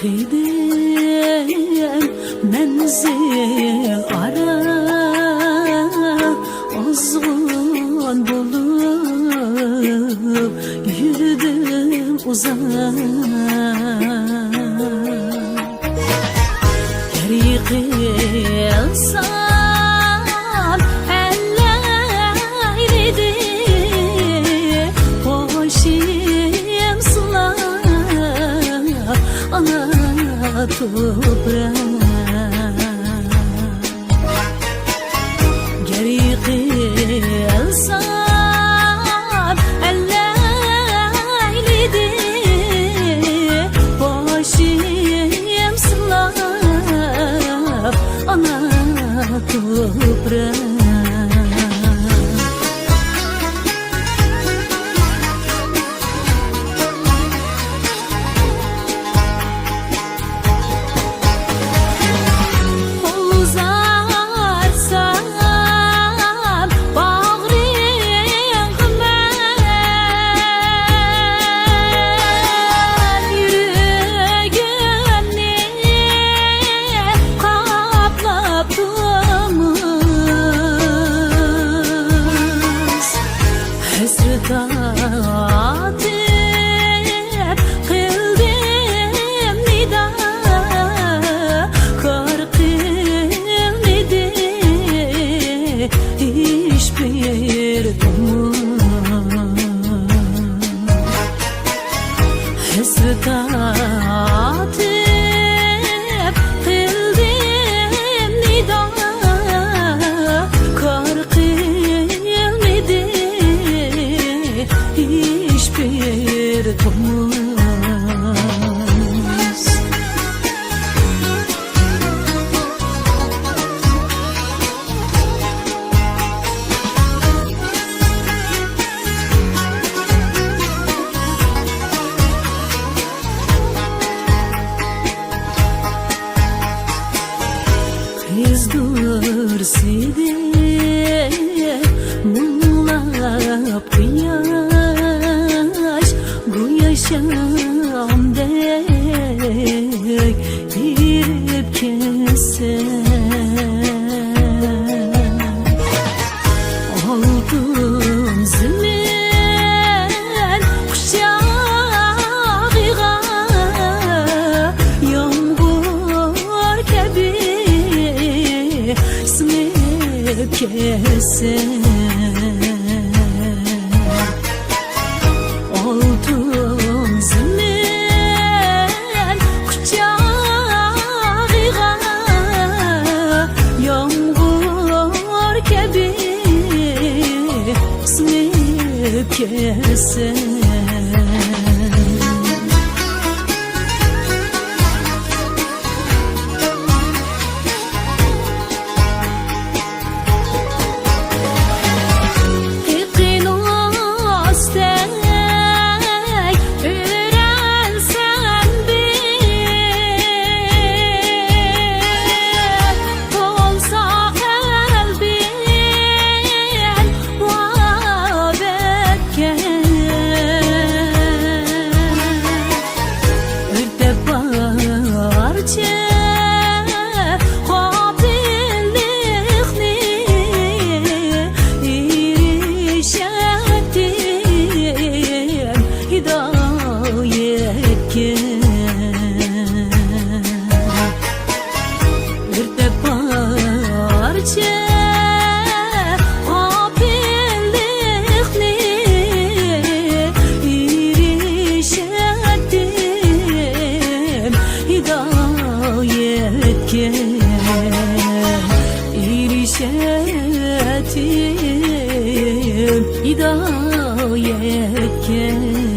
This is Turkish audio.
Gidem menzil ara azgın bulup yürüdüm uzak Tariqi insan elleyledi hoşim sılar ana toprağa Tariqi insan elleyledi hoşim sılar ana toprağa Hasret'atip kıldım nida Kar kılmedi hiçbir tomuz Kızdır sidi muğlap kıyaş Bu yaşamdek girip keser Oldum zilin kuşağığa Yağmur gibi sinip keser Oldum zilin kuşağığa Yağmur gibi sinip keser hidayetim hidayet kes